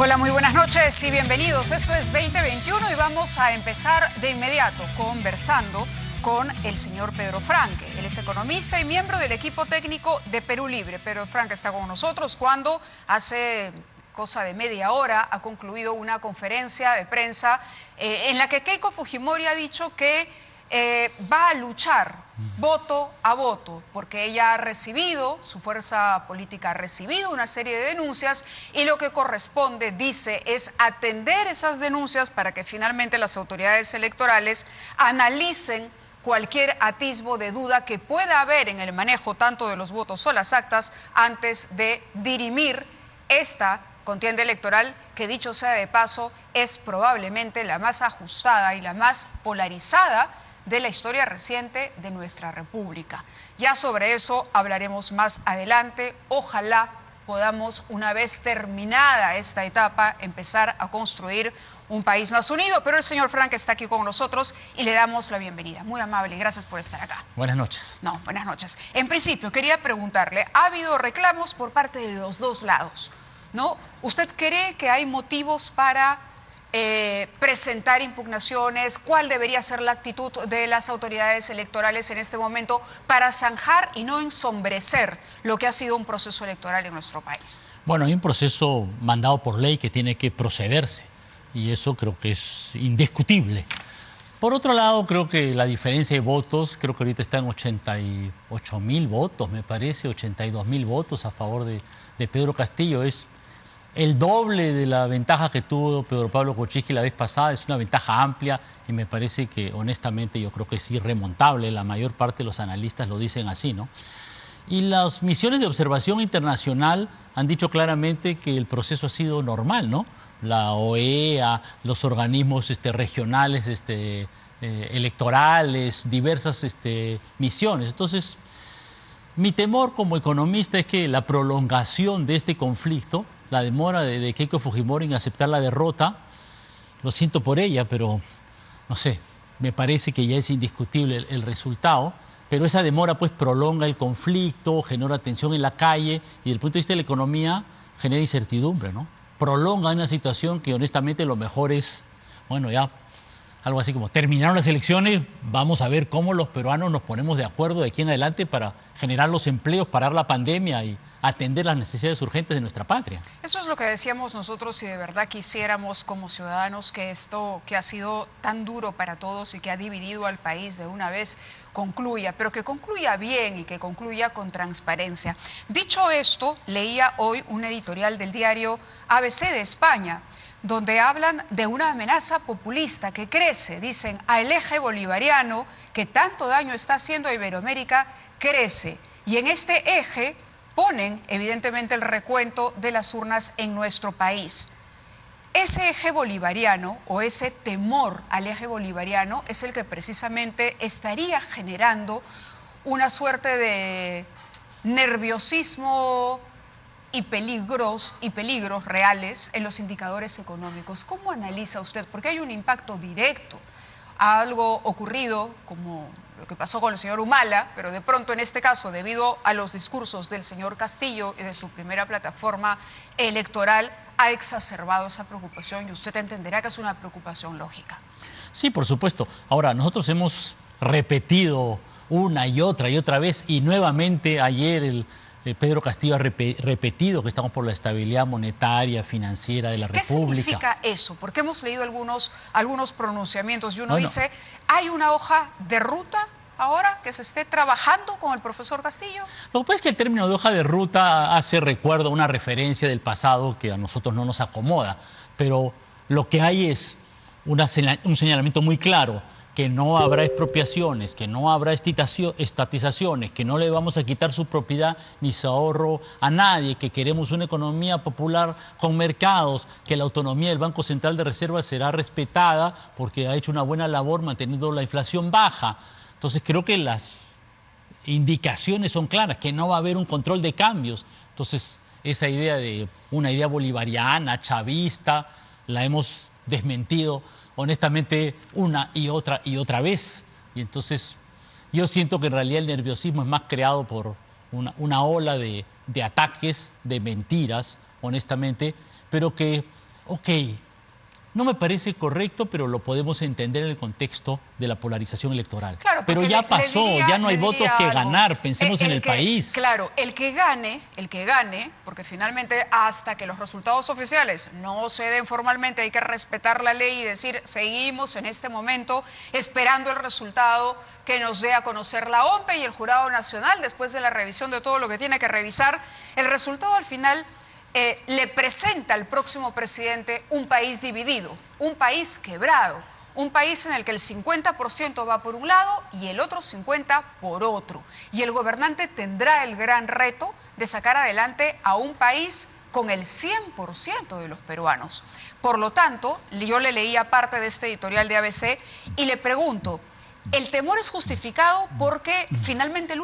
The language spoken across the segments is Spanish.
Hola, muy buenas noches y bienvenidos. Esto es 2021 y vamos a empezar de inmediato conversando con el señor Pedro Franque. Él es economista y miembro del equipo técnico de Perú Libre. Pedro Franque está con nosotros cuando hace cosa de media hora ha concluido una conferencia de prensa en la que Keiko Fujimori ha dicho que va a luchar voto a voto, porque ella ha recibido, su fuerza política ha recibido una serie de denuncias y lo que corresponde, dice, es atender esas denuncias para que finalmente las autoridades electorales analicen cualquier atisbo de duda que pueda haber en el manejo tanto de los votos o las actas antes de dirimir esta contienda electoral que, dicho sea de paso, es probablemente la más ajustada y la más polarizada de la historia reciente de nuestra República. Ya sobre eso hablaremos más adelante. Ojalá podamos, una vez terminada esta etapa, empezar a construir un país más unido. Pero el señor Franque está aquí con nosotros y le damos la bienvenida. Muy amable, gracias por estar acá. Buenas noches. No, buenas noches. En principio, quería preguntarle, ha habido reclamos por parte de los dos lados, ¿no? ¿Usted cree que hay motivos para presentar impugnaciones? ¿Cuál debería ser la actitud de las autoridades electorales en este momento para zanjar y no ensombrecer lo que ha sido un proceso electoral en nuestro país? Bueno, hay un proceso mandado por ley que tiene que procederse y eso creo que es indiscutible. Por otro lado, creo que la diferencia de votos, creo que ahorita está en 88.000 votos, me parece, 82.000 votos a favor de Pedro Castillo. Es el doble de la ventaja que tuvo Pedro Pablo Kuczynski la vez pasada. Es una ventaja amplia y me parece que, honestamente, yo creo que es irremontable. La mayor parte de los analistas lo dicen así, ¿no? Y las misiones de observación internacional han dicho claramente que el proceso ha sido normal, ¿no? La OEA, los organismos regionales electorales, diversas misiones. Entonces, mi temor como economista es que la prolongación de este conflicto, la demora de Keiko Fujimori en aceptar la derrota, lo siento por ella, pero no sé, me parece que ya es indiscutible el resultado, pero esa demora pues prolonga el conflicto, genera tensión en la calle y desde el punto de vista de la economía genera incertidumbre, ¿no? Prolonga una situación que honestamente lo mejor es, bueno, ya algo así como terminaron las elecciones, vamos a ver cómo los peruanos nos ponemos de acuerdo de aquí en adelante para generar los empleos, parar la pandemia y atender las necesidades urgentes de nuestra patria. Eso es lo que decíamos nosotros, si de verdad quisiéramos como ciudadanos que esto que ha sido tan duro para todos y que ha dividido al país de una vez concluya, pero que concluya bien y que concluya con transparencia. Dicho esto, leía hoy un editorial del diario ABC de España, donde hablan de una amenaza populista que crece, dicen, al eje bolivariano que tanto daño está haciendo a Iberoamérica, crece. Y en este eje ponen evidentemente el recuento de las urnas en nuestro país. Ese eje bolivariano o ese temor al eje bolivariano es el que precisamente estaría generando una suerte de nerviosismo y peligros reales en los indicadores económicos. ¿Cómo analiza usted? Porque hay un impacto directo a algo ocurrido como lo que pasó con el señor Humala, pero de pronto en este caso, debido a los discursos del señor Castillo y de su primera plataforma electoral, ha exacerbado esa preocupación y usted entenderá que es una preocupación lógica. Sí, por supuesto. Ahora, nosotros hemos repetido una y otra vez y nuevamente ayer Pedro Castillo ha repetido que estamos por la estabilidad monetaria, financiera de la República. ¿Qué significa eso? Porque hemos leído algunos pronunciamientos y uno dice, ¿hay una hoja de ruta ahora que se esté trabajando con el profesor Castillo? Lo que pasa es que el término de hoja de ruta hace recuerdo a una referencia del pasado que a nosotros no nos acomoda, pero lo que hay es un señalamiento muy claro, que no habrá expropiaciones, que no habrá estatizaciones, que no le vamos a quitar su propiedad ni su ahorro a nadie, que queremos una economía popular con mercados, que la autonomía del Banco Central de Reserva será respetada porque ha hecho una buena labor manteniendo la inflación baja. Entonces creo que las indicaciones son claras, que no va a haber un control de cambios. Entonces esa idea de una idea bolivariana, chavista, la hemos desmentido honestamente una y otra vez. Y entonces yo siento que en realidad el nerviosismo es más creado por una ola de ataques, de mentiras, honestamente, pero que Ok, no me parece correcto, pero lo podemos entender en el contexto de la polarización electoral. Claro, pero ya pasó, ya no hay votos que ganar, pensemos en el país. Claro, el que gane, porque finalmente hasta que los resultados oficiales no se den formalmente hay que respetar la ley y decir, seguimos en este momento esperando el resultado que nos dé a conocer la OMPE y el Jurado Nacional después de la revisión de todo lo que tiene que revisar. El resultado al final le presenta al próximo presidente un país dividido, un país quebrado, un país en el que el 50% va por un lado y el otro 50% por otro. Y el gobernante tendrá el gran reto de sacar adelante a un país con el 100% de los peruanos. Por lo tanto, yo le leía parte de este editorial de ABC y le pregunto, el temor es justificado porque finalmente el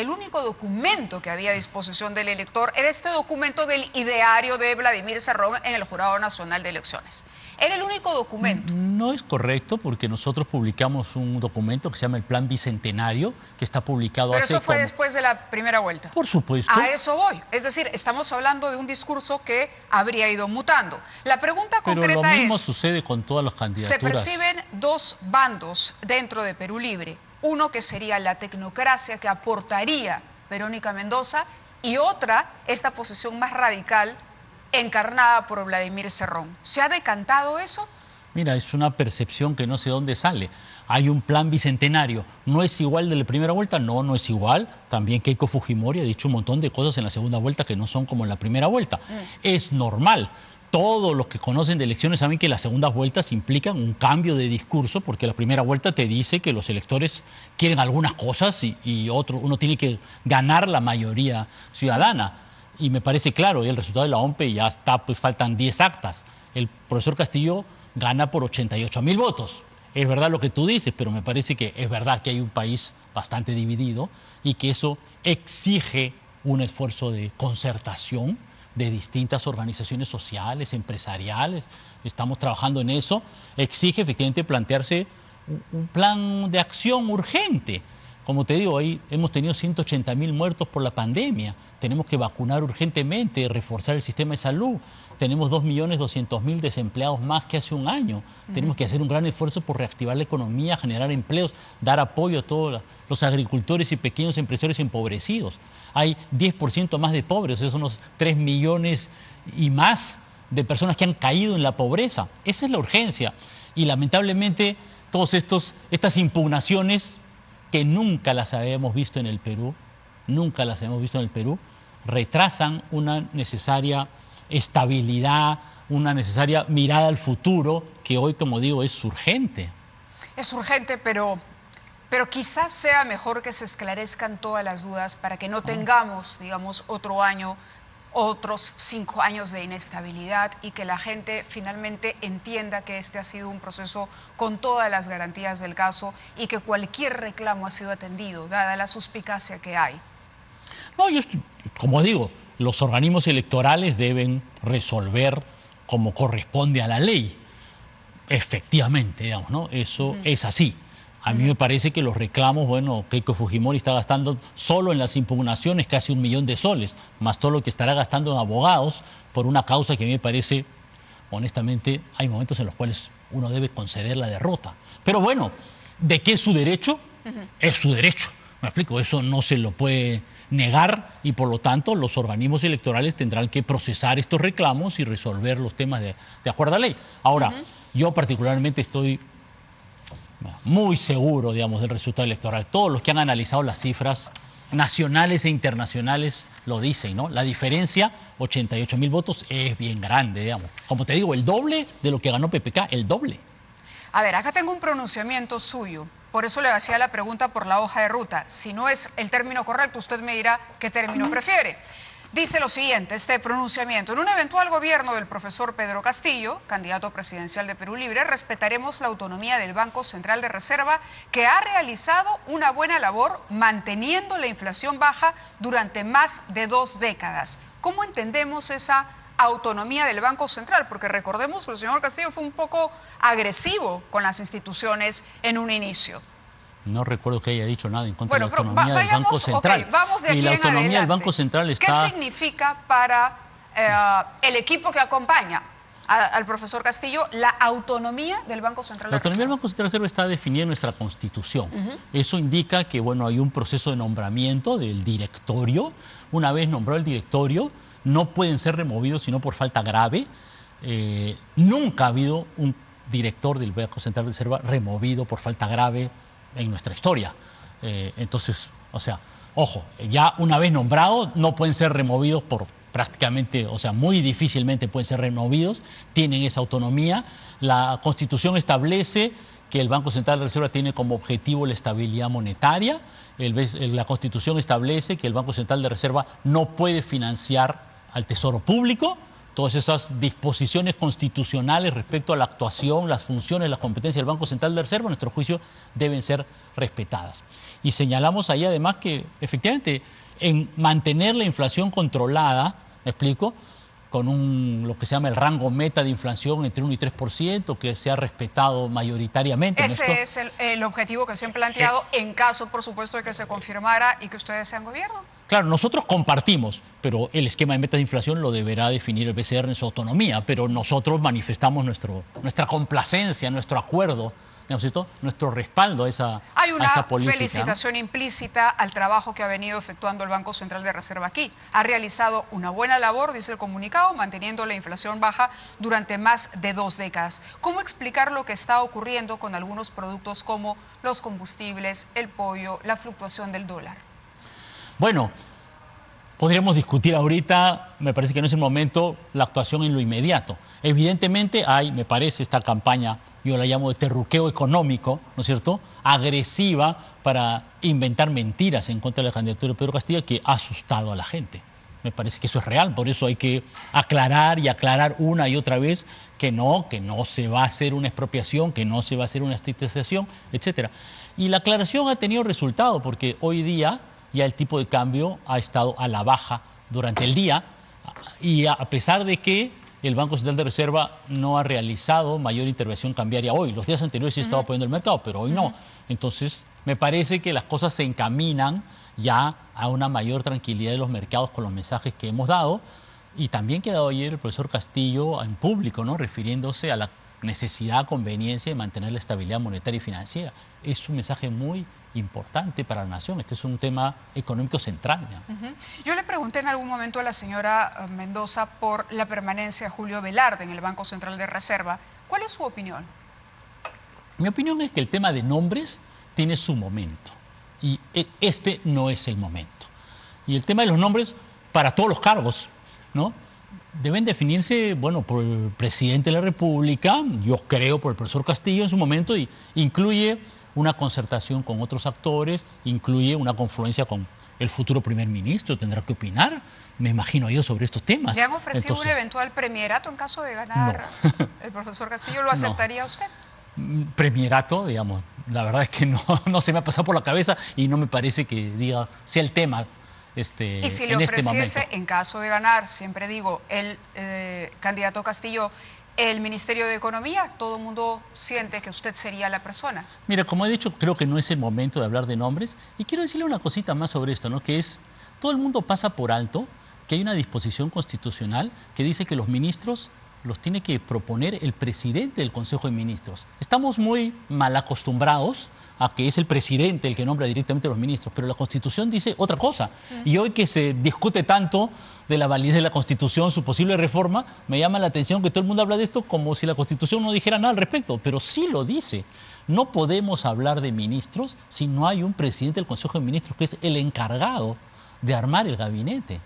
único documento que había a disposición del elector era este documento del ideario de Vladimir Cerrón en el Jurado Nacional de Elecciones. Era el único documento. No es correcto porque nosotros publicamos un documento que se llama el Plan Bicentenario, que está publicado Pero eso fue después de la primera vuelta. Por supuesto. A eso voy. Es decir, estamos hablando de un discurso que habría ido mutando. La pregunta concreta es... Pero lo mismo sucede con todas las candidaturas. Se perciben dos bandos dentro de Perú Libre. Uno que sería la tecnocracia que aportaría Verónica Mendoza y otra, esta posición más radical encarnada por Vladimir Cerrón. ¿Se ha decantado eso? Mira, es una percepción que no sé dónde sale. Hay un plan bicentenario. ¿No es igual de la primera vuelta? No, no es igual. También Keiko Fujimori ha dicho un montón de cosas en la segunda vuelta que no son como en la primera vuelta. Es normal. Todos los que conocen de elecciones saben que las segundas vueltas implican un cambio de discurso, porque la primera vuelta te dice que los electores quieren algunas cosas y uno tiene que ganar la mayoría ciudadana. Y me parece claro, el resultado de la OMPE ya está, pues faltan 10 actas. El profesor Castillo gana por 88.000 votos. Es verdad lo que tú dices, pero me parece que es verdad que hay un país bastante dividido y que eso exige un esfuerzo de concertación de distintas organizaciones sociales, empresariales. Estamos trabajando en eso. Exige efectivamente plantearse un plan de acción urgente. Como te digo, ahí hemos tenido 180.000 muertos por la pandemia. Tenemos que vacunar urgentemente, reforzar el sistema de salud. Tenemos 2.200.000 desempleados más que hace un año. Tenemos que hacer un gran esfuerzo por reactivar la economía, generar empleos, dar apoyo a todos los agricultores y pequeños empresarios empobrecidos. Hay 10% más de pobres, esos son unos 3 millones y más de personas que han caído en la pobreza. Esa es la urgencia. Y lamentablemente todas estas impugnaciones que nunca las habíamos visto en el Perú, retrasan una necesaria estabilidad, una necesaria mirada al futuro, que hoy, como digo, es urgente. Es urgente, pero quizás sea mejor que se esclarezcan todas las dudas para que no tengamos, digamos, otro año, otros 5 años de inestabilidad y que la gente finalmente entienda que este ha sido un proceso con todas las garantías del caso y que cualquier reclamo ha sido atendido, dada la suspicacia que hay. No, como digo, los organismos electorales deben resolver como corresponde a la ley. Efectivamente, digamos, ¿no? Eso es así. A mí me parece que los reclamos, bueno, Keiko Fujimori está gastando solo en las impugnaciones casi 1 millón de soles, más todo lo que estará gastando en abogados por una causa que a mí me parece, honestamente, hay momentos en los cuales uno debe conceder la derrota. Pero bueno, ¿de qué es su derecho? Es su derecho. Me explico, eso no se lo puede negar y por lo tanto los organismos electorales tendrán que procesar estos reclamos y resolver los temas de acuerdo a la ley. Ahora, yo particularmente estoy muy seguro, digamos, del resultado electoral. Todos los que han analizado las cifras nacionales e internacionales lo dicen, ¿no? La diferencia, 88.000 votos, es bien grande, digamos. Como te digo, el doble de lo que ganó PPK, el doble. A ver, acá tengo un pronunciamiento suyo. Por eso le hacía la pregunta por la hoja de ruta. Si no es el término correcto, usted me dirá qué término prefiere. Dice lo siguiente, este pronunciamiento: en un eventual gobierno del profesor Pedro Castillo, candidato presidencial de Perú Libre, respetaremos la autonomía del Banco Central de Reserva, que ha realizado una buena labor manteniendo la inflación baja durante más de 2 décadas. ¿Cómo entendemos esa autonomía del Banco Central? Porque recordemos que el señor Castillo fue un poco agresivo con las instituciones en un inicio. No recuerdo que haya dicho nada en contra de la autonomía del vayamos, Banco Central. Okay, vamos de aquí y la autonomía adelante. del Banco Central está... ¿Qué significa para el equipo que acompaña al profesor Castillo, la autonomía del Banco Central de Reserva. La autonomía del Banco Central de Reserva está definida en nuestra Constitución. Eso indica que, bueno, hay un proceso de nombramiento del directorio. Una vez nombrado el directorio, no pueden ser removidos sino por falta grave. Nunca ha habido un director del Banco Central de Reserva removido por falta grave en nuestra historia. Entonces, o sea, ojo, ya una vez nombrados no pueden ser removidos por prácticamente, o sea, muy difícilmente pueden ser removidos, tienen esa autonomía. La Constitución establece que el Banco Central de Reserva tiene como objetivo la estabilidad monetaria. La Constitución establece que el Banco Central de Reserva no puede financiar al Tesoro Público. Todas esas disposiciones constitucionales respecto a la actuación, las funciones, las competencias del Banco Central de Reserva, a nuestro juicio, deben ser respetadas. Y señalamos ahí además que, efectivamente, en mantener la inflación controlada, ¿me explico?, con lo que se llama el rango meta de inflación entre 1 y 3%, que se ha respetado mayoritariamente. Ese es el objetivo que se han planteado en caso, por supuesto, de que se confirmara y que ustedes sean gobierno. Claro, nosotros compartimos, pero el esquema de metas de inflación lo deberá definir el BCR en su autonomía, pero nosotros manifestamos nuestra complacencia, nuestro acuerdo, ¿cierto?, nuestro respaldo a esa política. Hay una felicitación implícita al trabajo que ha venido efectuando el Banco Central de Reserva aquí. Ha realizado una buena labor, dice el comunicado, manteniendo la inflación baja durante más de 2 décadas. ¿Cómo explicar lo que está ocurriendo con algunos productos como los combustibles, el pollo, la fluctuación del dólar? Bueno, podríamos discutir ahorita, me parece que no es el momento, la actuación en lo inmediato. Evidentemente hay, me parece, esta campaña, yo la llamo de terruqueo económico, ¿no es cierto?, agresiva para inventar mentiras en contra de la candidatura de Pedro Castillo, que ha asustado a la gente. Me parece que eso es real, por eso hay que aclarar y aclarar una y otra vez que no se va a hacer una expropiación, que no se va a hacer una estatización, etc. Y la aclaración ha tenido resultado, porque hoy día ya el tipo de cambio ha estado a la baja durante el día, y a pesar de que el Banco Central de Reserva no ha realizado mayor intervención cambiaria hoy. Los días anteriores sí estaba apoyando el mercado, pero hoy no. Entonces, me parece que las cosas se encaminan ya a una mayor tranquilidad de los mercados con los mensajes que hemos dado, y también que ha dado ayer el profesor Castillo en público, ¿no?, refiriéndose a la necesidad, conveniencia de mantener la estabilidad monetaria y financiera. Es un mensaje muy importante para la nación. Este es un tema económico central. Yo le pregunté en algún momento a la señora Mendoza por la permanencia de Julio Velarde en el Banco Central de Reserva. ¿Cuál es su opinión? Mi opinión es que el tema de nombres tiene su momento y este no es el momento. Y el tema de los nombres para todos los cargos, ¿no?, deben definirse, bueno, por el presidente de la República, yo creo por el profesor Castillo en su momento, y incluye una concertación con otros actores, incluye una confluencia con el futuro primer ministro, tendrá que opinar, me imagino yo, sobre estos temas. ¿Le han ofrecido un eventual premierato en caso de ganar no. el profesor Castillo? ¿Lo aceptaría usted? Premierato, digamos, la verdad es que no se me ha pasado por la cabeza y no me parece que sea el tema. Y si le ofreciese, en caso de ganar, siempre digo, el candidato Castillo, el Ministerio de Economía, todo el mundo siente que usted sería la persona. Mira, como he dicho, creo que no es el momento de hablar de nombres. Y quiero decirle una cosita más sobre esto, ¿no?, que es, todo el mundo pasa por alto que hay una disposición constitucional que dice que los ministros los tiene que proponer el presidente del Consejo de Ministros. Estamos muy mal acostumbrados a que es el presidente el que nombra directamente a los ministros, pero la Constitución dice otra cosa. Y hoy que se discute tanto de la validez de la Constitución, su posible reforma, me llama la atención que todo el mundo habla de esto como si la Constitución no dijera nada al respecto, pero sí lo dice. No podemos hablar de ministros si no hay un presidente del Consejo de Ministros que es el encargado de armar el gabinete.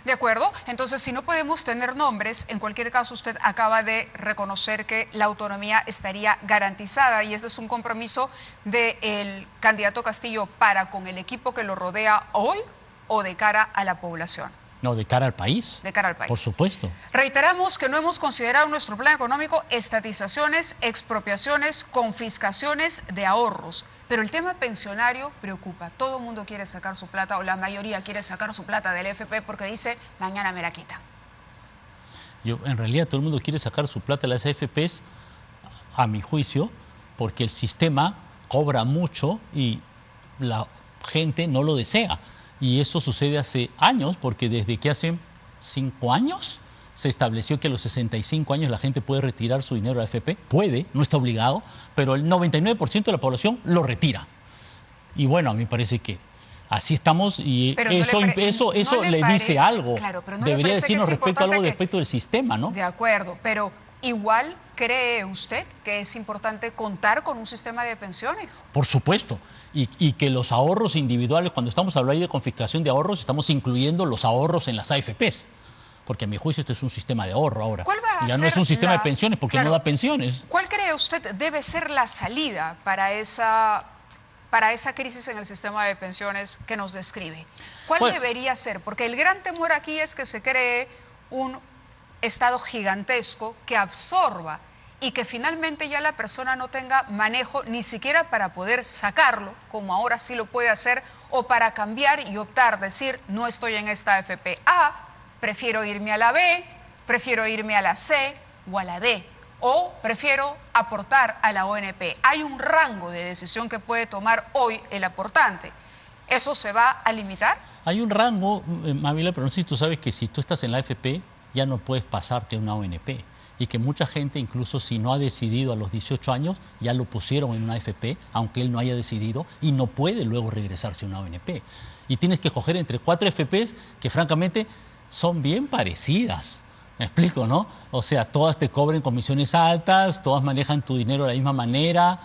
De acuerdo, entonces si no podemos tener nombres, en cualquier caso usted acaba de reconocer que la autonomía estaría garantizada y este es un compromiso del candidato Castillo para con el equipo que lo rodea hoy o de cara a la población. No, de cara al país. De cara al país. Por supuesto. Reiteramos que no hemos considerado en nuestro plan económico estatizaciones, expropiaciones, confiscaciones de ahorros. Pero el tema pensionario preocupa. Todo el mundo quiere sacar su plata, o la mayoría quiere sacar su plata del AFP porque dice, mañana me la quitan. En realidad todo el mundo quiere sacar su plata de las AFPs, a mi juicio, porque el sistema cobra mucho y la gente no lo desea. Y eso sucede hace años, porque desde que hace 5 años se estableció que a los 65 años la gente puede retirar su dinero de la AFP. Puede, no está obligado, pero el 99% de la población lo retira. Y bueno, a mí me parece que así estamos y pero eso no le dice algo. Claro, pero no debería decirnos respecto que... del sistema, ¿no? De acuerdo, pero igual ¿cree usted que es importante contar con un sistema de pensiones? Por supuesto. Y que los ahorros individuales, cuando estamos hablando de confiscación de ahorros, estamos incluyendo los ahorros en las AFPs. Porque a mi juicio este es un sistema de ahorro ahora. ¿Cuál va a ya ser no es un sistema de pensiones porque no da pensiones. ¿Cuál cree usted debe ser la salida para esa crisis en el sistema de pensiones que nos describe? ¿Cuál debería ser? Porque el gran temor aquí es que se cree un Estado gigantesco que absorba y que finalmente ya la persona no tenga manejo ni siquiera para poder sacarlo, como ahora sí lo puede hacer, o para cambiar y optar, decir, no estoy en esta AFP A, prefiero irme a la B, prefiero irme a la C o a la D, o prefiero aportar a la ONP. Hay un rango de decisión que puede tomar hoy el aportante. ¿Eso se va a limitar? Hay un rango, Mávila, pero no sé si tú sabes que si tú estás en la AFP ya no puedes pasarte a una ONP. Y que mucha gente, incluso si no ha decidido a los 18 años, ya lo pusieron en una AFP, aunque él no haya decidido, y no puede luego regresarse a una ONP. Y tienes que escoger entre 4 AFPs que francamente son bien parecidas. ¿Me explico, no? O sea, todas te cobran comisiones altas, todas manejan tu dinero de la misma manera.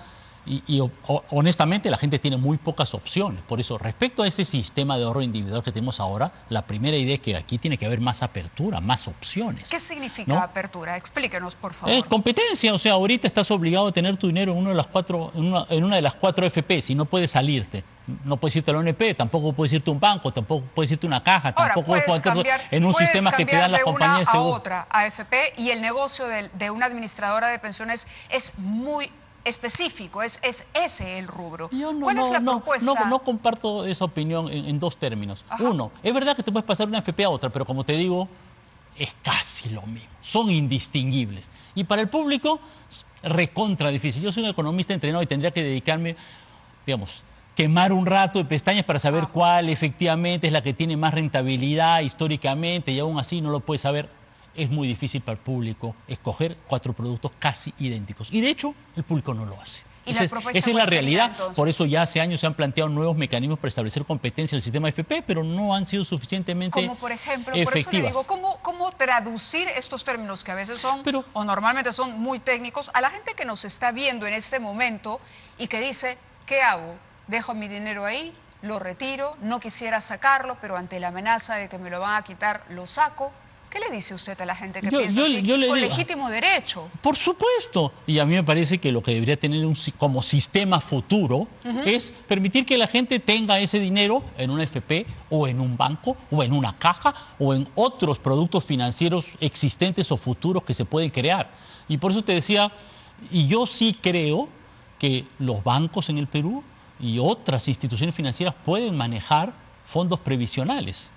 Y honestamente la gente tiene muy pocas opciones. Por eso, respecto a ese sistema de ahorro individual que tenemos ahora, la primera idea es que aquí tiene que haber más apertura, más opciones. ¿Qué significa ¿no? apertura? Explíquenos, por favor. Competencia, o sea, ahorita estás obligado a tener tu dinero en una de las 4 FPs y no puedes salirte. No puedes irte a la ONP, tampoco puedes irte a un banco, tampoco puedes irte a una caja, tampoco puedes cambiar en un sistema que te dan las compañías de seguro. A otra AFP, y el negocio de una administradora de pensiones es muy específico, es ese el rubro. ¿Cuál es la propuesta? No comparto esa opinión en 2 términos. Ajá. Uno, es verdad que te puedes pasar de una AFP a otra, pero como te digo, es casi lo mismo. Son indistinguibles. Y para el público, recontra difícil. Yo soy un economista entrenado y tendría que dedicarme, digamos, quemar un rato de pestañas para saber cuál efectivamente es la que tiene más rentabilidad históricamente, y aún así no lo puedes saber. Es muy difícil para el público escoger 4 productos casi idénticos. Y de hecho, el público no lo hace. Esa es la realidad. Entonces, por eso ya hace años se han planteado nuevos mecanismos para establecer competencia en el sistema FP, pero no han sido suficientemente efectivas. Como por ejemplo, por eso le digo, ¿cómo traducir estos términos que a veces son, o normalmente son muy técnicos, a la gente que nos está viendo en este momento y que dice, ¿qué hago? ¿Dejo mi dinero ahí? ¿Lo retiro? No quisiera sacarlo, pero ante la amenaza de que me lo van a quitar, lo saco. ¿Qué le dice usted a la gente que piensa así? Con legítimo derecho. Por supuesto. Y a mí me parece que lo que debería tener como sistema futuro es permitir que la gente tenga ese dinero en una FP o en un banco o en una caja o en otros productos financieros existentes o futuros que se pueden crear. Y por eso te decía, y yo sí creo que los bancos en el Perú y otras instituciones financieras pueden manejar fondos previsionales.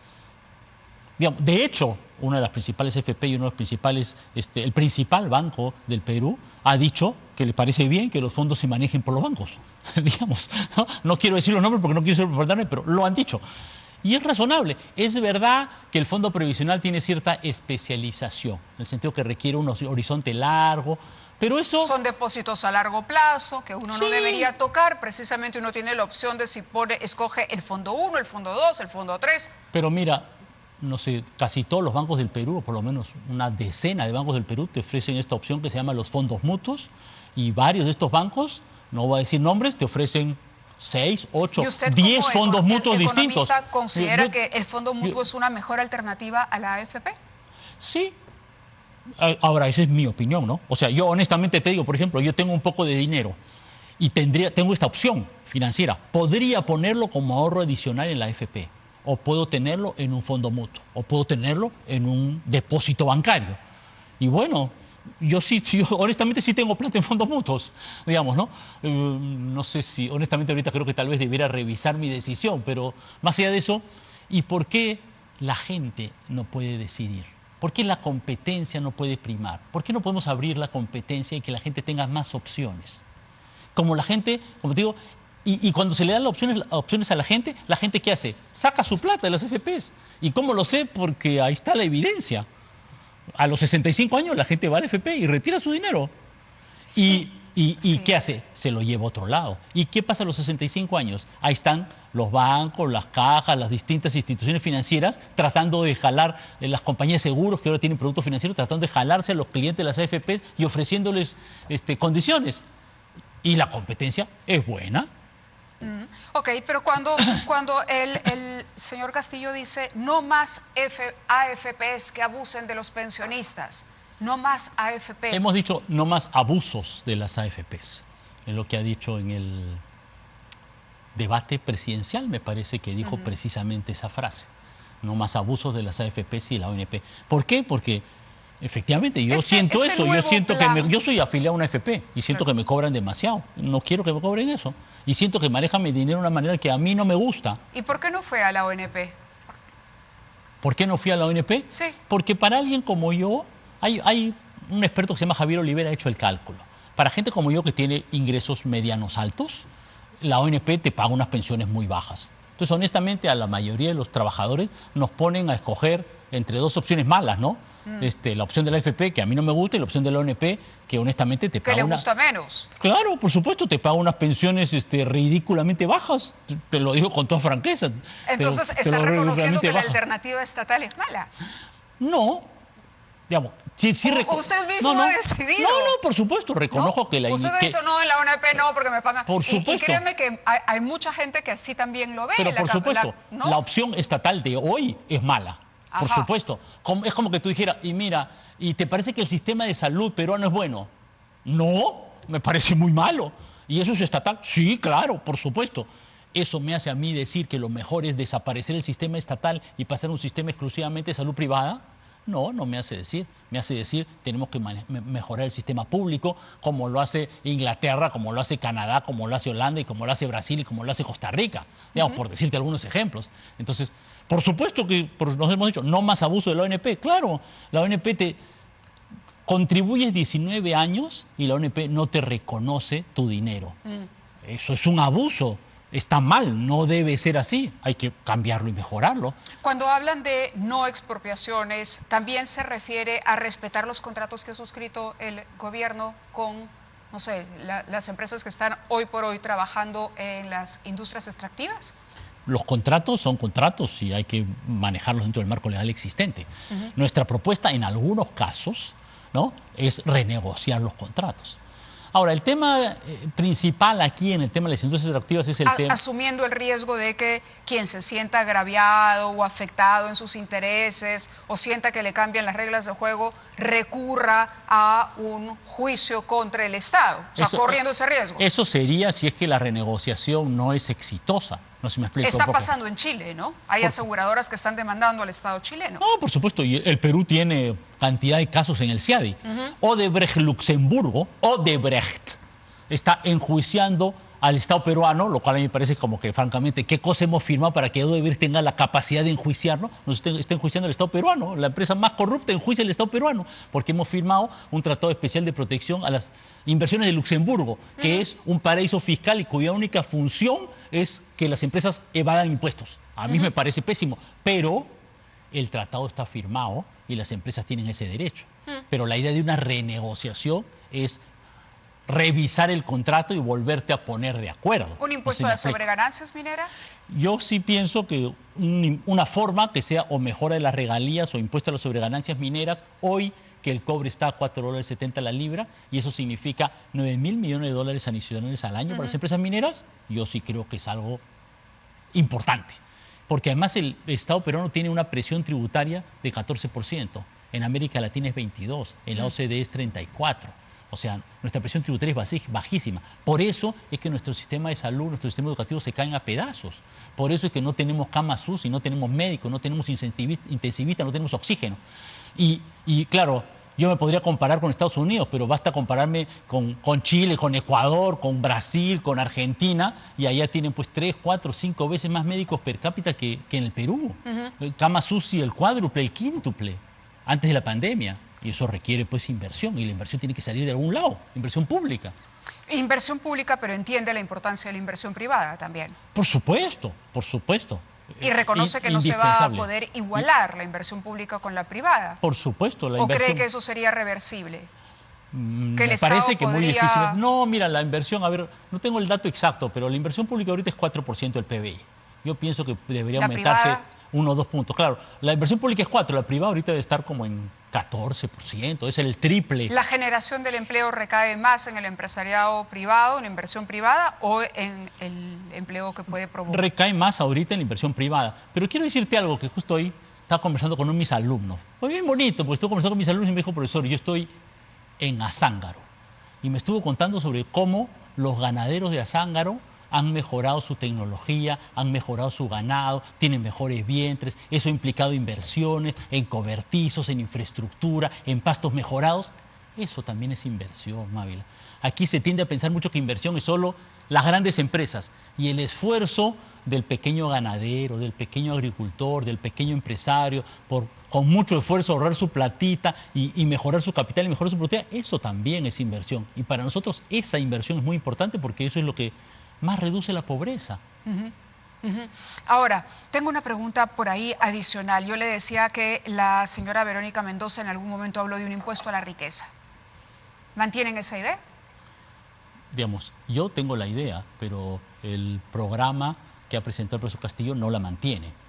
Digamos, de hecho, una de las principales FP y uno de los principales, el principal banco del Perú ha dicho que le parece bien que los fondos se manejen por los bancos. Digamos, no quiero decir los nombres porque no quiero ser reportarme, pero lo han dicho. Y es razonable. Es verdad que el fondo previsional tiene cierta especialización, en el sentido que requiere un horizonte largo, pero eso... Son depósitos a largo plazo que uno no debería tocar. Precisamente uno tiene la opción de si escoge el fondo 1, el fondo 2, el fondo 3. Pero mira, no sé, casi todos los bancos del Perú, o por lo menos una decena de bancos del Perú, te ofrecen esta opción que se llama los fondos mutuos, y varios de estos bancos, no voy a decir nombres, te ofrecen 6, 8, 10 fondos mutuos distintos. ¿Usted considera que el fondo mutuo es una mejor alternativa a la AFP? Sí. Ahora, esa es mi opinión, ¿no? O sea, yo honestamente te digo, por ejemplo, yo tengo un poco de dinero y tengo esta opción financiera. Podría ponerlo como ahorro adicional en la AFP. O puedo tenerlo en un fondo mutuo, o puedo tenerlo en un depósito bancario. Y bueno, yo honestamente sí tengo plata en fondos mutuos, digamos, ¿no? No sé si, honestamente ahorita creo que tal vez debiera revisar mi decisión, pero más allá de eso, ¿y por qué la gente no puede decidir? ¿Por qué la competencia no puede primar? ¿Por qué no podemos abrir la competencia y que la gente tenga más opciones? Como la gente, como te digo, y cuando se le dan las opciones a la gente ¿qué hace? Saca su plata de las FPs. ¿Y cómo lo sé? Porque ahí está la evidencia. A los 65 años la gente va al AFP y retira su dinero. ¿Y Sí. qué hace? Se lo lleva a otro lado. ¿Y qué pasa a los 65 años? Ahí están los bancos, las cajas, las distintas instituciones financieras tratando de jalar, las compañías de seguros que ahora tienen productos financieros, tratando de jalarse a los clientes de las AFPs y ofreciéndoles condiciones. Y la competencia es buena. Ok, pero cuando el señor Castillo dice no más AFPs que abusen de los pensionistas, no más AFP. Hemos dicho no más abusos de las AFPs. Es lo que ha dicho en el debate presidencial, me parece que dijo precisamente esa frase. No más abusos de las AFPs y la ONP. ¿Por qué? Porque efectivamente yo siento eso. Yo siento que yo soy afiliado a una AFP y siento que me cobran demasiado. No quiero que me cobren eso. Y siento que manejan mi dinero de una manera que a mí no me gusta. ¿Y por qué no fue a la ONP? ¿Por qué no fui a la ONP? Sí. Porque para alguien como yo, hay un experto que se llama Javier Olivera, ha hecho el cálculo. Para gente como yo que tiene ingresos medianos altos, la ONP te paga unas pensiones muy bajas. Entonces, honestamente, a la mayoría de los trabajadores nos ponen a escoger entre dos opciones malas, ¿no? La opción de la AFP, que a mí no me gusta, y la opción de la ONP, que honestamente te paga que le gusta menos. Claro, por supuesto, te paga unas pensiones ridículamente bajas. Te lo digo con toda franqueza. Entonces, ¿está reconociendo que la alternativa estatal es mala? No. Digamos, sí, usted mismo ha decidido. No, por supuesto, reconozco que la... Usted ha dicho, no, en la ONP no, porque me pagan. Por supuesto. Y créeme que hay mucha gente que así también lo ve. Pero por supuesto, la opción estatal de hoy es mala. Por supuesto. Es como que tú dijeras, y mira, ¿y te parece que el sistema de salud peruano es bueno? No, me parece muy malo. ¿Y eso es estatal? Sí, claro, por supuesto. ¿Eso me hace a mí decir que lo mejor es desaparecer el sistema estatal y pasar a un sistema exclusivamente de salud privada? No, no me hace decir. Me hace decir tenemos que mejorar el sistema público como lo hace Inglaterra, como lo hace Canadá, como lo hace Holanda y como lo hace Brasil y como lo hace Costa Rica. Digamos, por decirte algunos ejemplos. Entonces, por supuesto que nos hemos dicho no más abuso de la ONP. Claro, la ONP te contribuyes 19 años y la ONP no te reconoce tu dinero. Eso es un abuso. Está mal, no debe ser así, hay que cambiarlo y mejorarlo. Cuando hablan de no expropiaciones, ¿también se refiere a respetar los contratos que ha suscrito el gobierno con, no sé, las empresas que están hoy por hoy trabajando en las industrias extractivas? Los contratos son contratos y hay que manejarlos dentro del marco legal existente. Nuestra propuesta en algunos casos, ¿no?, es renegociar los contratos. Ahora, el tema principal aquí en el tema de las industrias extractivas es el tema... Asumiendo el riesgo de que quien se sienta agraviado o afectado en sus intereses o sienta que le cambian las reglas de juego, recurra a un juicio contra el Estado, o sea, corriendo ese riesgo. Eso sería si es que la renegociación no es exitosa. No sé si me explico. Está pasando en Chile, ¿no? Hay aseguradoras que están demandando al Estado chileno. No, por supuesto. Y el Perú tiene cantidad de casos en el CIADI. Odebrecht Luxemburgo, Odebrecht, está enjuiciando al Estado peruano, lo cual a mí me parece como que, francamente, ¿qué cosa hemos firmado para que Odebrecht tenga la capacidad de enjuiciarnos? Nos está enjuiciando el Estado peruano. La empresa más corrupta enjuicia al Estado peruano, porque hemos firmado un tratado especial de protección a las inversiones de Luxemburgo, que es un paraíso fiscal y cuya única función es que las empresas evadan impuestos. A mí me parece pésimo, pero el tratado está firmado y las empresas tienen ese derecho. Pero la idea de una renegociación es revisar el contrato y volverte a poner de acuerdo. ¿Un impuesto sobre ganancias mineras? Yo sí pienso que una forma que sea o mejora de las regalías o impuesto a las sobreganancias mineras, hoy que el cobre está a $4.70 la libra y eso significa 9.000 millones de dólares adicionales al año para las empresas mineras, yo sí creo que es algo importante. Porque además el Estado peruano tiene una presión tributaria de 14%, en América Latina es 22%, en la OCDE es 34%. O sea, nuestra presión tributaria es bajísima. Por eso es que nuestro sistema de salud, nuestro sistema educativo se caen a pedazos. Por eso es que no tenemos camas UCI, no tenemos médicos, no tenemos intensivistas, no tenemos oxígeno. Y claro, yo me podría comparar con Estados Unidos, pero basta compararme con Chile, con Ecuador, con Brasil, con Argentina, y allá tienen pues 3, 4, 5 veces más médicos per cápita que en el Perú. Camas UCI el cuádruple, el quíntuple, antes de la pandemia. Y eso requiere pues inversión, y la inversión tiene que salir de algún lado, inversión pública. Inversión pública, pero entiende la importancia de la inversión privada también. Por supuesto, por supuesto. Y reconoce que no se va a poder igualar la inversión pública con la privada. Por supuesto, la ¿O inversión... cree que eso sería reversible? Que Me parece que es muy difícil. No, mira, la inversión, a ver, no tengo el dato exacto, pero la inversión pública ahorita es 4% del PBI. Yo pienso que debería aumentarse 1 o 2 puntos. Claro, la inversión pública es 4, la privada ahorita debe estar como en 14%, es el triple. ¿La generación del empleo recae más en el empresariado privado, en la inversión privada, o en el empleo que puede provocar? Recae más ahorita en la inversión privada. Pero quiero decirte algo que justo hoy estaba conversando con uno de mis alumnos. Fue bien bonito, porque estuve conversando con mis alumnos y me dijo, profesor, yo estoy en Azángaro. Y me estuvo contando sobre cómo los ganaderos de Azángaro han mejorado su tecnología, han mejorado su ganado, tienen mejores vientres, eso ha implicado inversiones en cobertizos, en infraestructura, en pastos mejorados. Eso también es inversión, Mávila. Aquí se tiende a pensar mucho que inversión es solo las grandes empresas y el esfuerzo del pequeño ganadero, del pequeño agricultor, del pequeño empresario, por con mucho esfuerzo ahorrar su platita y mejorar su capital y mejorar su productividad, eso también es inversión. Y para nosotros esa inversión es muy importante porque eso es lo que más reduce la pobreza. Ahora, tengo una pregunta por ahí adicional. Yo le decía que la señora Verónica Mendoza en algún momento habló de un impuesto a la riqueza. ¿Mantienen esa idea? Digamos, yo tengo la idea, pero el programa que ha presentado el profesor Castillo no la mantiene.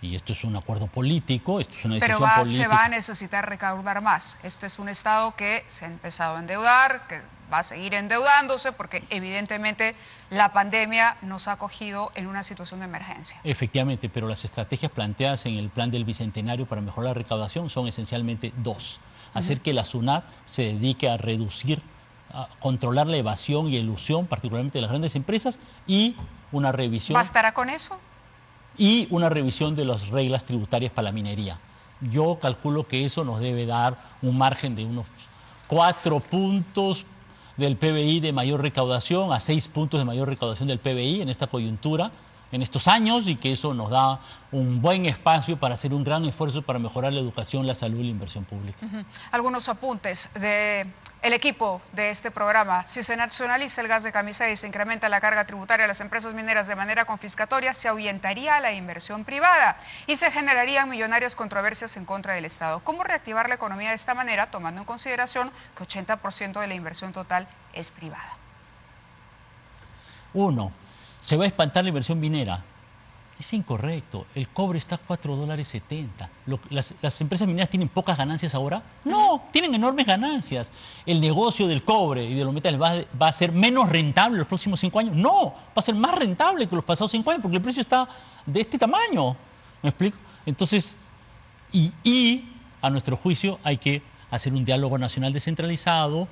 Y esto es un acuerdo político, esto es una decisión política. Se va a necesitar recaudar más. Esto es un Estado que se ha empezado a endeudar, que va a seguir endeudándose porque evidentemente la pandemia nos ha cogido en una situación de emergencia. Efectivamente, pero las estrategias planteadas en el plan del Bicentenario para mejorar la recaudación son esencialmente dos. Hacer que la SUNAT se dedique a reducir, a controlar la evasión y elusión, particularmente de las grandes empresas, y una revisión... ¿Bastará con eso? Y una revisión de las reglas tributarias para la minería. Yo calculo que eso nos debe dar un margen de unos 4 puntos del PBI de mayor recaudación a 6 puntos de mayor recaudación del PBI en esta coyuntura, en estos años, y que eso nos da un buen espacio para hacer un gran esfuerzo para mejorar la educación, la salud y la inversión pública. Algunos apuntes del equipo de este programa. Si se nacionaliza el gas de camisa y se incrementa la carga tributaria a las empresas mineras de manera confiscatoria, se ahuyentaría la inversión privada y se generarían millonarias controversias en contra del Estado. ¿Cómo reactivar la economía de esta manera, tomando en consideración que 80% de la inversión total es privada? 1. Se va a espantar la inversión minera. Es incorrecto. El cobre está a $4.70. ¿Las empresas mineras tienen pocas ganancias ahora? No, tienen enormes ganancias. ¿El negocio del cobre y de los metales va a ser menos rentable en los próximos 5 años? No, va a ser más rentable que los pasados 5 años porque el precio está de este tamaño. ¿Me explico? Entonces, y a nuestro juicio hay que hacer un diálogo nacional descentralizado.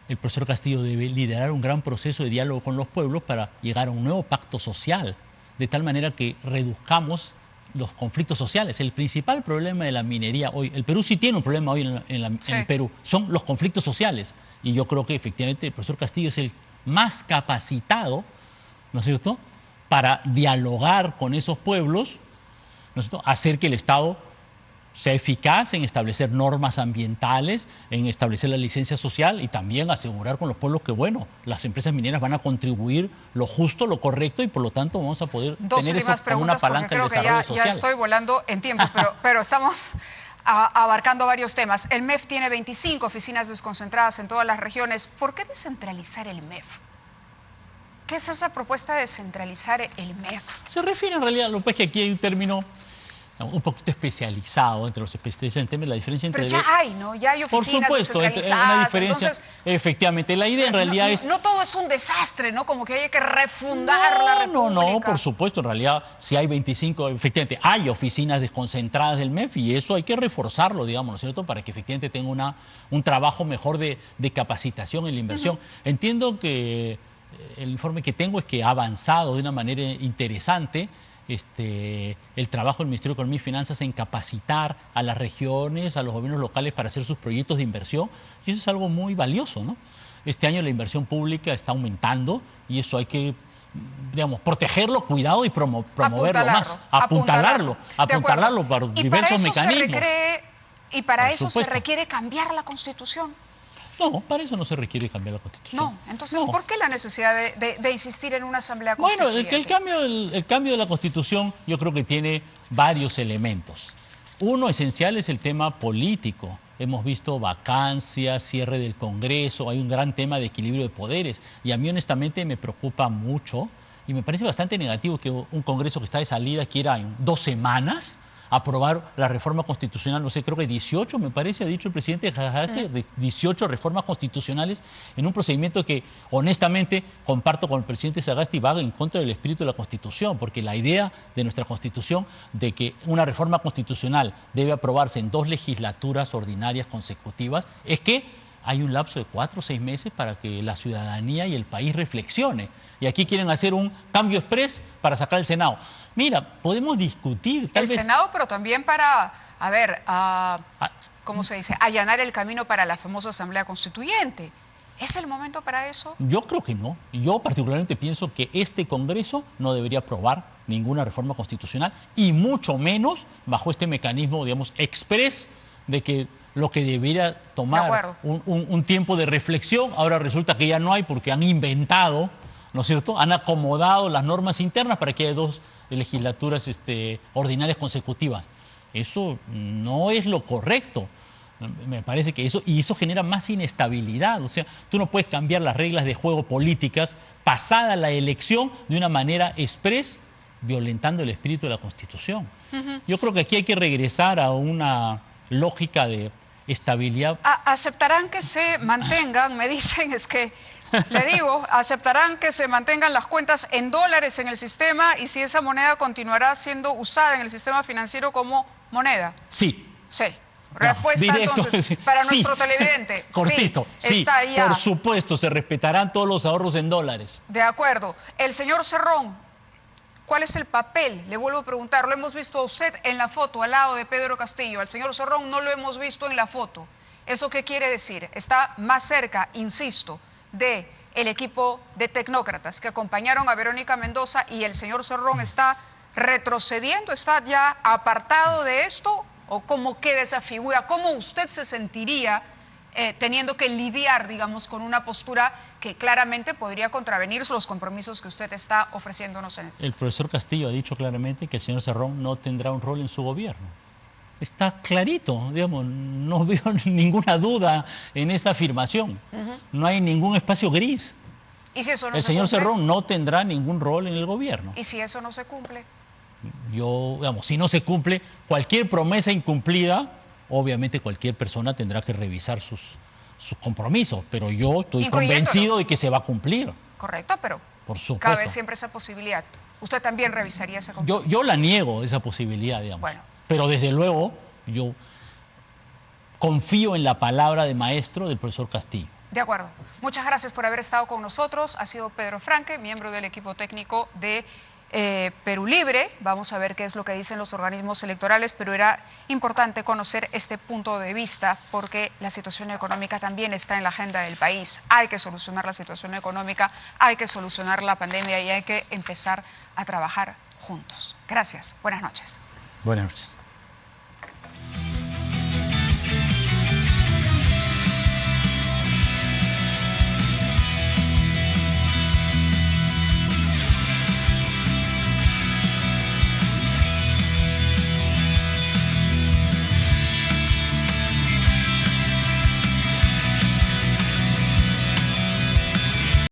El profesor Castillo debe liderar un gran proceso de diálogo con los pueblos para llegar a un nuevo pacto social, de tal manera que reduzcamos los conflictos sociales. El principal problema de la minería hoy, el Perú sí tiene un problema hoy en el Perú, son los conflictos sociales. Y yo creo que efectivamente el profesor Castillo es el más capacitado, ¿no es cierto?, para dialogar con esos pueblos, ¿no es cierto?, hacer que el Estado sea eficaz en establecer normas ambientales, en establecer la licencia social y también asegurar con los pueblos que, bueno, las empresas mineras van a contribuir lo justo, lo correcto y por lo tanto vamos a poder tener eso como una palanca de desarrollo social. Ya estoy volando en tiempo, pero estamos abarcando varios temas. El MEF tiene 25 oficinas desconcentradas en todas las regiones. ¿Por qué descentralizar el MEF? ¿Qué es esa propuesta de descentralizar el MEF? Se refiere en realidad, lo que es que aquí hay un término un poquito especializado entre los especialistas en temas, la diferencia entre... Pero ya hay, ¿no? Ya hay oficinas descentralizadas. Por supuesto, una diferencia. Entonces, efectivamente, la idea en realidad es... No todo es un desastre, ¿no? Como que hay que refundar la República. No, por supuesto. En realidad, si hay 25, efectivamente, hay oficinas desconcentradas del MEF y eso hay que reforzarlo, digamos, ¿no es cierto? Para que efectivamente tenga un trabajo mejor de capacitación en la inversión. Entiendo que el informe que tengo es que ha avanzado de una manera interesante el trabajo del Ministerio de Economía y Finanzas en capacitar a las regiones, a los gobiernos locales para hacer sus proyectos de inversión, y eso es algo muy valioso, ¿no? Este año la inversión pública está aumentando y eso hay que, digamos, protegerlo, cuidado y promoverlo más, apuntalarlo por diversos mecanismos. Y para eso se requiere cambiar la Constitución. No, para eso no se requiere cambiar la Constitución. No, entonces, No. ¿por qué la necesidad de insistir en una asamblea Bueno, constituyente? el cambio de la Constitución yo creo que tiene varios elementos. Uno esencial es el tema político. Hemos visto vacancias, cierre del Congreso, hay un gran tema de equilibrio de poderes. Y a mí honestamente me preocupa mucho y me parece bastante negativo que un Congreso que está de salida quiera en 2 semanas aprobar la reforma constitucional, no sé, creo que 18, me parece, ha dicho el presidente Sagasti, 18 reformas constitucionales en un procedimiento que, honestamente, comparto con el presidente Sagasti, va en contra del espíritu de la Constitución, porque la idea de nuestra Constitución de que una reforma constitucional debe aprobarse en 2 legislaturas ordinarias consecutivas es que hay un lapso de 4 o 6 meses para que la ciudadanía y el país reflexione. Y aquí quieren hacer un cambio exprés para sacar el Senado. Mira, podemos discutir. El Senado, pero también para, ¿cómo se dice? Allanar el camino para la famosa Asamblea Constituyente. ¿Es el momento para eso? Yo creo que no. Yo particularmente pienso que este Congreso no debería aprobar ninguna reforma constitucional y mucho menos bajo este mecanismo, digamos, exprés de que lo que debería tomar un tiempo de reflexión, ahora resulta que ya no hay porque han inventado, ¿no es cierto? Han acomodado las normas internas para que haya 2 legislaturas ordinarias consecutivas. Eso no es lo correcto. Me parece que eso genera más inestabilidad. O sea, tú no puedes cambiar las reglas de juego políticas pasada la elección de una manera exprés, violentando el espíritu de la Constitución. Yo creo que aquí hay que regresar a una lógica de estabilidad. ¿Aceptarán que se mantengan? Me dicen, es que, le digo, aceptarán que se mantengan las cuentas en dólares en el sistema y si esa moneda continuará siendo usada en el sistema financiero como moneda. Sí. Sí. Respuesta directo, entonces para sí. nuestro televidente. Cortito, sí, está ya. Por supuesto, se respetarán todos los ahorros en dólares. De acuerdo. El señor Cerrón, ¿cuál es el papel? Le vuelvo a preguntar, lo hemos visto a usted en la foto al lado de Pedro Castillo, al señor Cerrón no lo hemos visto en la foto. ¿Eso qué quiere decir? Está más cerca, insisto, de el equipo de tecnócratas que acompañaron a Verónica Mendoza y el señor Cerrón está retrocediendo, está ya apartado de esto, o cómo queda esa figura, cómo usted se sentiría teniendo que lidiar, digamos, con una postura que claramente podría contravenir los compromisos que usted está ofreciéndonos en el profesor Castillo ha dicho claramente que el señor Cerrón no tendrá un rol en su gobierno. Está clarito, digamos, no veo ninguna duda en esa afirmación. No hay ningún espacio gris. ¿Y si eso no el se señor cumple? Cerrón no tendrá ningún rol en el gobierno. ¿Y si eso no se cumple? Si no se cumple, cualquier promesa incumplida, obviamente cualquier persona tendrá que revisar sus compromisos, pero yo estoy convencido de que se va a cumplir. Correcto, pero por supuesto, cabe siempre esa posibilidad. ¿Usted también revisaría ese compromiso? Yo la niego, esa posibilidad, digamos. Bueno. Pero desde luego, yo confío en la palabra de maestro del profesor Castillo. De acuerdo. Muchas gracias por haber estado con nosotros. Ha sido Pedro Franque, miembro del equipo técnico de Perú Libre. Vamos a ver qué es lo que dicen los organismos electorales, pero era importante conocer este punto de vista porque la situación económica también está en la agenda del país. Hay que solucionar la situación económica, hay que solucionar la pandemia y hay que empezar a trabajar juntos. Gracias. Buenas noches. Buenas noches.